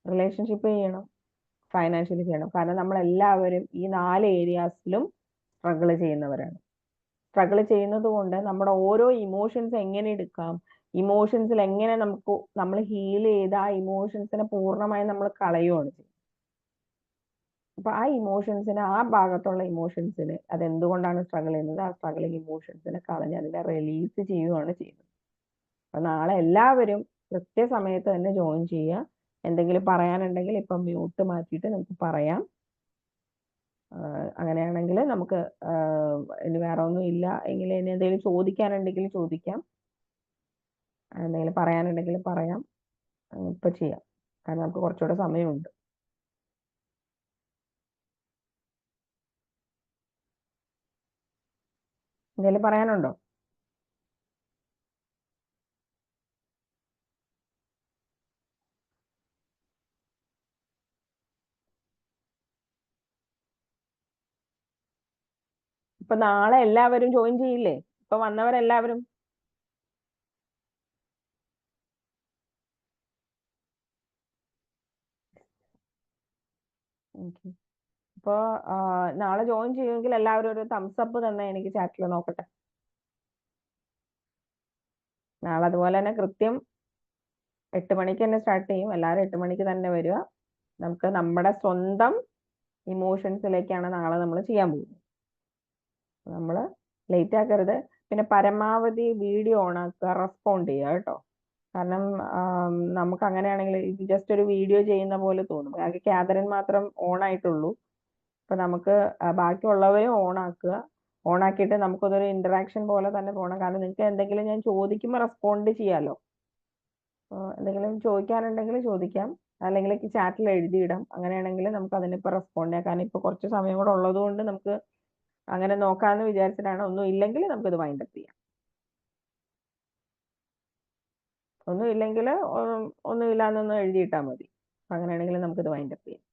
S1: റിലേഷൻഷിപ്പ് ചെയ്യണം, ഫൈനാൻഷ്യലി ചെയ്യണം. കാരണം നമ്മൾ എല്ലാവരും ഈ 4 ഏരിയാസിലും സ്ട്രഗിൾ ചെയ്യുന്നവരാണ്. സ്ട്രഗിൾ ചെയ്യുന്നത് കൊണ്ട് നമ്മുടെ ഓരോ ഇമോഷൻസ് എങ്ങനെ എടുക്കാം, ഇമോഷൻസിൽ എങ്ങനെ നമ്മൾ ഹീൽ ചെയ്ത് ആ ഇമോഷൻസിനെ പൂർണ്ണമായി നമ്മൾ കളയുകയാണ് ചെയ്യുന്നത്. അപ്പൊ ആ ഇമോഷൻസിന്, ആ ഭാഗത്തുള്ള ഇമോഷൻസിന്, അതെന്തുകൊണ്ടാണ് സ്ട്രഗിൾ ചെയ്യുന്നത്, ആ സ്ട്രഗിളിങ് ഇമോഷൻസിനെ കളഞ്ഞ് അതിനെ റിലീസ് ചെയ്യുകയാണ് ചെയ്യുന്നത്. അപ്പൊ നാളെ എല്ലാവരും കൃത്യസമയത്ത് തന്നെ ജോയിൻ ചെയ്യുക. എന്തെങ്കിലും പറയാനുണ്ടെങ്കിൽ ഇപ്പം മ്യൂട്ട് മാറ്റിയിട്ട് നമുക്ക് പറയാം. അങ്ങനെയാണെങ്കിൽ നമുക്ക് ഇനി വേറെ ഒന്നും ഇല്ല എങ്കിൽ ഇനി എന്തെങ്കിലും ചോദിക്കാനുണ്ടെങ്കിൽ ചോദിക്കാം, എന്തെങ്കിലും പറയാനുണ്ടെങ്കിൽ പറയാം. ഇപ്പൊ ചെയ്യാം, കാരണം നമുക്ക് കുറച്ചുകൂടെ സമയമുണ്ട്. എന്തെങ്കിലും പറയാനുണ്ടോ? ഇപ്പൊ നാളെ എല്ലാവരും ജോയിൻ ചെയ്യില്ലേ? ഇപ്പൊ വന്നവരെല്ലാവരും ഇപ്പൊ നാളെ ജോയിൻ ചെയ്യുമെങ്കിൽ എല്ലാവരും ഒരു തംസ് അപ്പ് തന്നെ എനിക്ക് ചാറ്റിൽ നോക്കട്ടെ. നാളെ അതുപോലെ തന്നെ കൃത്യം 8 മണിക്ക് തന്നെ സ്റ്റാർട്ട് ചെയ്യും. എല്ലാവരും 8 മണിക്ക് തന്നെ വരിക. നമുക്ക് നമ്മുടെ സ്വന്തം ഇമോഷൻസിലേക്കാണ് നാളെ നമ്മൾ ചെയ്യാൻ പോകുന്നത്. നമ്മൾ ലേറ്റ് ആക്കരുത്. പിന്നെ പരമാവധി വീഡിയോ ഓൺ ആക്കുക, റെസ്പോണ്ട് ചെയ്യുക കേട്ടോ. കാരണം നമുക്ക് അങ്ങനെയാണെങ്കിൽ ഇത് ജസ്റ്റ് ഒരു വീഡിയോ ചെയ്യുന്ന പോലെ തോന്നും. ആകെ കാതറിൻ മാത്രം ഓൺ ആയിട്ടുള്ളൂ. അപ്പൊ നമുക്ക് ബാക്കിയുള്ളവരും ഓൺ ആക്കുക. ഓൺ ആക്കിയിട്ട് നമുക്കതൊരു ഇന്ററാക്ഷൻ പോലെ തന്നെ പോകണം. കാരണം നിങ്ങൾക്ക് എന്തെങ്കിലും ഞാൻ ചോദിക്കുമ്പോൾ റെസ്പോണ്ട് ചെയ്യാലോ. എന്തെങ്കിലും ചോദിക്കാനുണ്ടെങ്കിൽ ചോദിക്കാം, അല്ലെങ്കിൽ ചാറ്റിൽ എഴുതിയിടാം. അങ്ങനെയാണെങ്കിൽ നമുക്ക് അതിനിപ്പോൾ റെസ്പോണ്ട് ചെയ്യാം. കാരണം ഇപ്പൊ കുറച്ച് സമയം കൂടെ ഉള്ളത് കൊണ്ട് നമുക്ക് അങ്ങനെ നോക്കാമെന്ന് വിചാരിച്ചിട്ടാണ്. ഒന്നും ഇല്ലെങ്കിൽ നമുക്കിത് വൈൻഡപ്പ് ചെയ്യാം. ഒന്നും ഇല്ലെങ്കിൽ ഒന്നുമില്ല എന്നൊന്ന് എഴുതിയിട്ടാൽ മതി. അങ്ങനെയാണെങ്കിൽ നമുക്കിത് വൈൻഡപ്പ് ചെയ്യാം.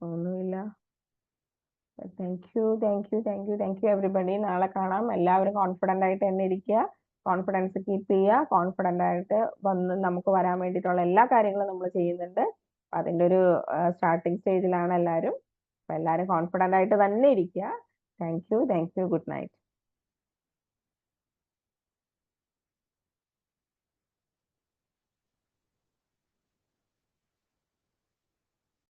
S1: ഒന്നുമില്ല. Thank you everybody. നാളെ കാണാം. എല്ലാവരും കോൺഫിഡന്റ് ആയിട്ട് തന്നെ ഇരിക്കുക, കോൺഫിഡൻസ് കീപ്പ് ചെയ്യുക. കോൺഫിഡന്റ് ആയിട്ട് വന്ന് നമുക്ക് വരാൻ വേണ്ടിയിട്ടുള്ള എല്ലാ കാര്യങ്ങളും നമ്മൾ ചെയ്യുന്നുണ്ട്. അതിന്റെ ഒരു സ്റ്റാർട്ടിങ് സ്റ്റേജിലാണ് എല്ലാവരും. അപ്പൊ എല്ലാവരും കോൺഫിഡന്റ് ആയിട്ട് തന്നെ ഇരിക്കുക. Thank you. Good night.